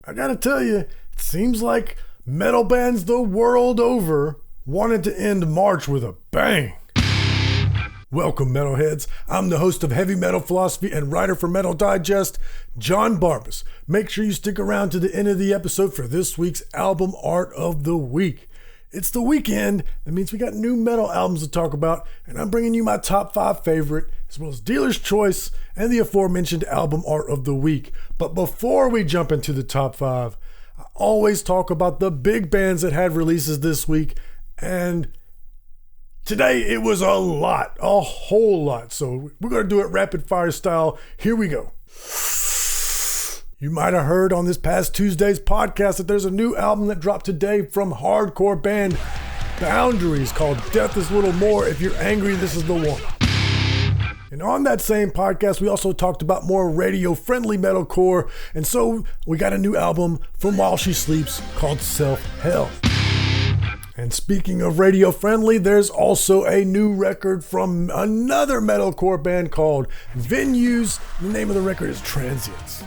I gotta tell you, it seems like metal bands the world over wanted to end March with a bang. Welcome, metalheads. I'm the host of Heavy Metal Philosophy and writer for Metal Digest, John Barbas. Make sure you stick around to the end of the episode for this week's album art of the week. It's the weekend. That means we got new metal albums to talk about, and I'm bringing you my top 5 favorite, as well as dealer's choice and the aforementioned album art of the week. But before we jump into the top 5, I always talk about the big bands that had releases this week, and today it was a lot, a whole lot. So we're going to do it rapid fire style. Here we go. You might have heard on this past Tuesday's podcast that there's a new album that dropped today from hardcore band Boundaries called Death is Little More. If you're angry, this is the one. And on that same podcast, we also talked about more radio-friendly metalcore. And so we got a new album from While She Sleeps called Self-Hell. And speaking of radio-friendly, there's also a new record from another metalcore band called Venues. The name of the record is Transients.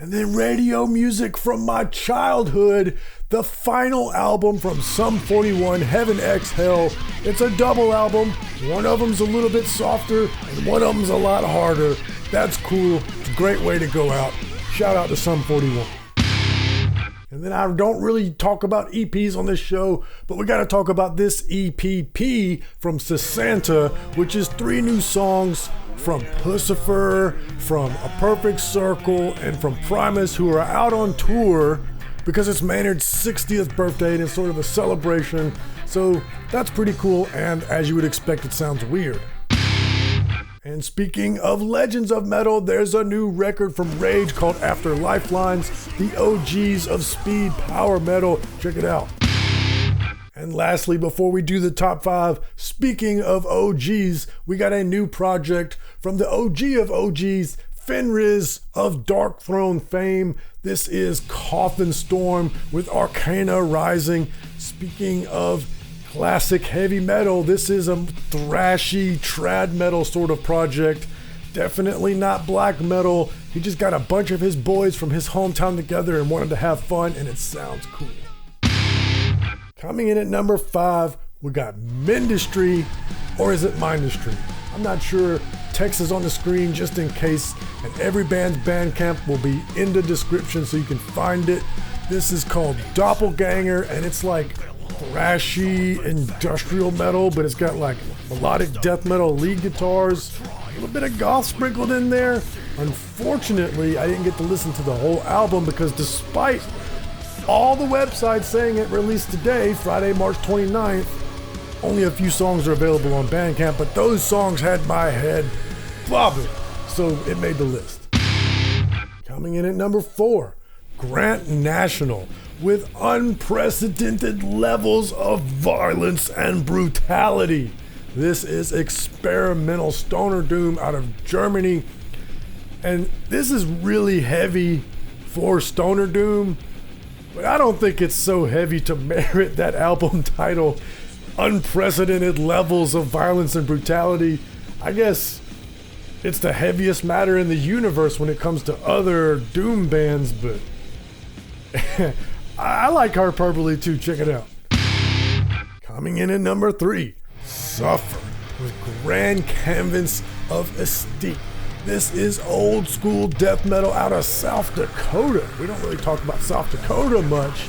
And then radio music from my childhood, the final album from Sum 41, Heaven X Hell. It's a double album. One of them's a little bit softer and one of them's a lot harder. That's cool. It's a great way to go out. Shout out to Sum 41. And then I don't really talk about EPs on this show, but we got to talk about this EPP from Canta, which is 3 new songs from Pussifer, from A Perfect Circle, and from Primus, who are out on tour because it's Maynard's 60th birthday and it's sort of a celebration. So that's pretty cool, and as you would expect, it sounds weird. And speaking of legends of metal, there's a new record from Rage called After Lifelines, the OGs of speed power metal. Check it out. And lastly, before we do the top 5, speaking of OGs, we got a new project from the OG of OGs, Fenris of Dark Throne fame. This is Coffin Storm with Arcana Rising. Speaking of classic heavy metal, this is a thrashy trad metal sort of project. Definitely not black metal. He just got a bunch of his boys from his hometown together and wanted to have fun, and it sounds cool. Coming in at number 5, we got Mindustry, or is it Mindustry? I'm not sure. Text is on the screen just in case, and every band's Bandcamp will be in the description so you can find it. This is called Doppelganger, and it's like thrashy industrial metal, but it's got like melodic death metal lead guitars, a little bit of goth sprinkled in there. Unfortunately, I didn't get to listen to the whole album because despite all the websites saying it released today, Friday, March 29th, only a few songs are available on Bandcamp, but those songs had my head bobbing, so it made the list. Coming in at number 4, Grant National, with unprecedented levels of violence and brutality. This is experimental stoner doom out of Germany, and this is really heavy for stoner doom, but I don't think it's so heavy to merit that album title, Unprecedented Levels of Violence and Brutality. I guess it's the heaviest matter in the universe when it comes to other doom bands, but I like Hyperbole too. Check it out. Coming in at number 3, Suffer with Grand Canvas of Estate. This is old school death metal out of South Dakota. We don't really talk about South Dakota much.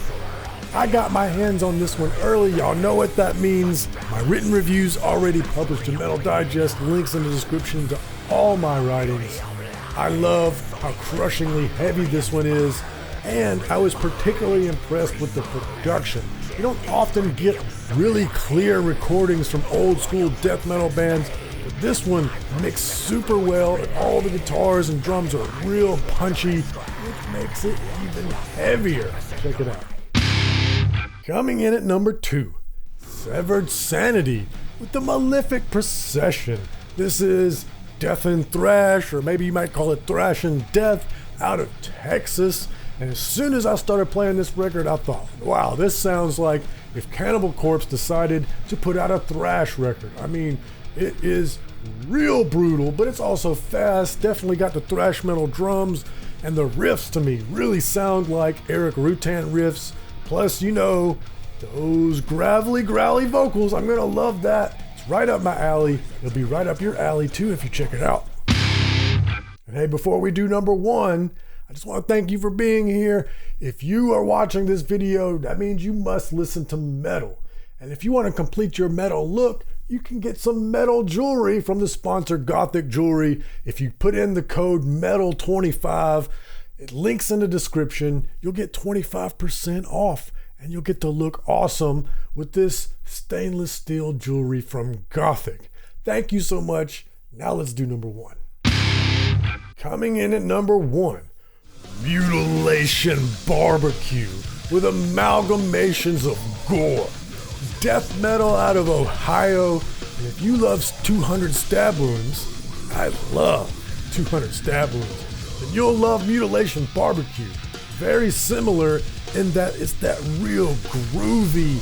I got my hands on this one early. Y'all know what that means. My written reviews already published in Metal Digest. Links in the description to all my writings. I love how crushingly heavy this one is, and I was particularly impressed with the production. You don't often get really clear recordings from old school death metal bands, but this one mixed super well, and all the guitars and drums are real punchy, which makes it even heavier. Check it out. Coming in at number 2, Severed Sanity with the Malefic Procession. This is Death and Thrash, or maybe you might call it Thrash and Death, out of Texas. And as soon as I started playing this record, I thought, wow, this sounds like if Cannibal Corpse decided to put out a thrash record. I mean, it is real brutal, but it's also fast. Definitely got the thrash metal drums. And the riffs to me really sound like Eric Rutan riffs. Plus, you know, those gravelly, growly vocals. I'm gonna love that. It's right up my alley. It'll be right up your alley too if you check it out. And hey, before we do number one, I just want to thank you for being here. If you are watching this video, that means you must listen to metal. And if you want to complete your metal look, you can get some metal jewelry from the sponsor Gothic Jewelry. If you put in the code METAL25, it links in the description, you'll get 25% off and you'll get to look awesome with this stainless steel jewelry from Gothic. Thank you so much. Now let's do number one. Coming in at number one, Mutilation Barbecue with amalgamations of gore. Death metal out of Ohio. And if you love 200 stab wounds, I love 200 stab wounds, then you'll love Mutilation Barbecue. Very similar in that it's that real groovy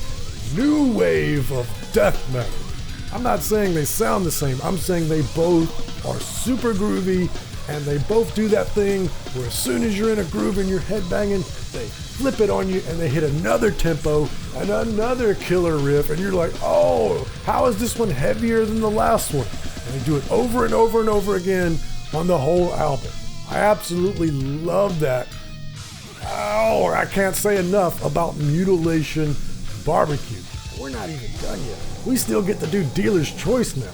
new wave of death metal. I'm not saying they sound the same. I'm saying they both are super groovy, and they both do that thing where as soon as you're in a groove and you're headbanging, they flip it on you and they hit another tempo and another killer riff, and you're like, oh, how is this one heavier than the last one? And they do it over and over and over again on the whole album. I absolutely love that. Oh, I can't say enough about Mutilation Barbecue. We're not even done yet. We still get to do Dealer's Choice now.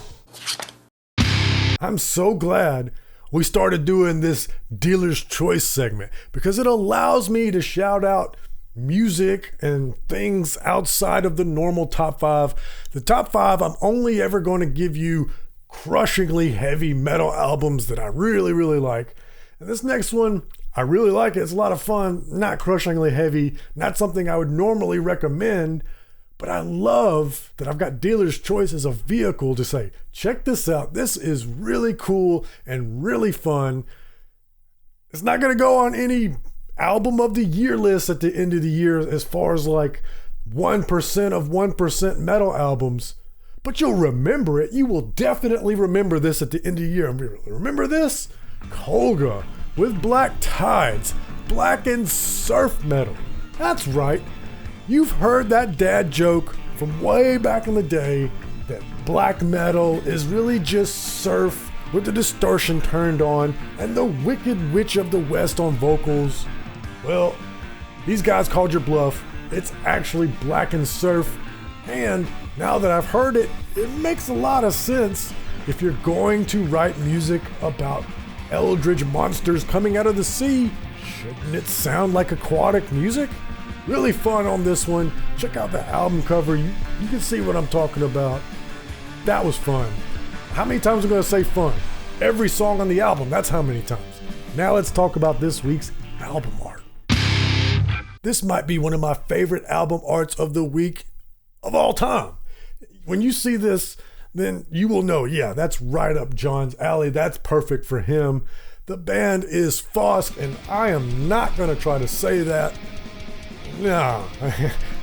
I'm so glad we started doing this Dealer's Choice segment because it allows me to shout out music and things outside of the normal top five. The top five, I'm only ever going to give you crushingly heavy metal albums that I really, really like. And this next one, I really like it. It's a lot of fun, not crushingly heavy, not something I would normally recommend, but I love that I've got Dealer's Choice as a vehicle to say, check this out. This is really cool and really fun. It's not going to go on any album of the year list at the end of the year as far as like 1% of 1% metal albums, but you'll remember it. You will definitely remember this at the end of the year. Remember this? Kolga with Black Tides, black and surf metal. That's right. You've heard that dad joke from way back in the day that black metal is really just surf with the distortion turned on and the Wicked Witch of the West on vocals. Well, these guys called your bluff. It's actually black and surf. And now that I've heard it, it makes a lot of sense. If you're going to write music about eldritch monsters coming out of the sea, shouldn't it sound like aquatic music? Really fun on this one. Check out the album cover. You can see what I'm talking about. That was fun. How many times am I going to say fun? Every song on the album, that's how many times. Now let's talk about this week's album art. This might be one of my favorite album arts of the week of all time. When you see this, then you will know, yeah, that's right up John's alley. That's perfect for him. The band is Fosk, and I am not going to try to say that. No,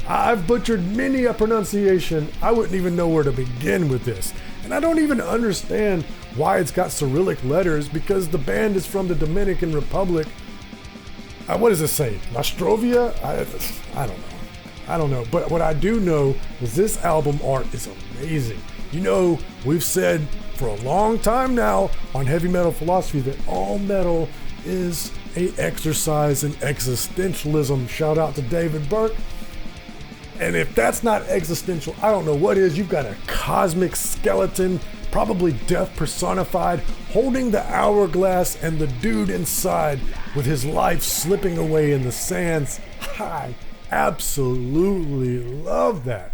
I've butchered many a pronunciation. I wouldn't even know where to begin with this. And I don't even understand why it's got Cyrillic letters because the band is from the Dominican Republic. What does it say? Nostrovia? I don't know. But what I do know is this album art is amazing. You know, we've said for a long time now on Heavy Metal Philosophy that all metal is a exercise in existentialism. Shout out to David Burke. And if that's not existential, I don't know what is. You've got a cosmic skeleton, probably death personified, holding the hourglass and the dude inside with his life slipping away in the sands. I absolutely love that.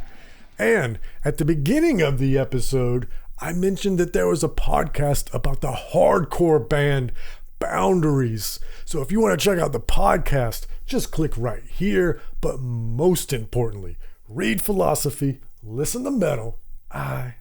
And at the beginning of the episode, I mentioned that there was a podcast about the hardcore band Boundaries. So if you want to check out the podcast, just click right here. But most importantly, read philosophy, listen to metal. I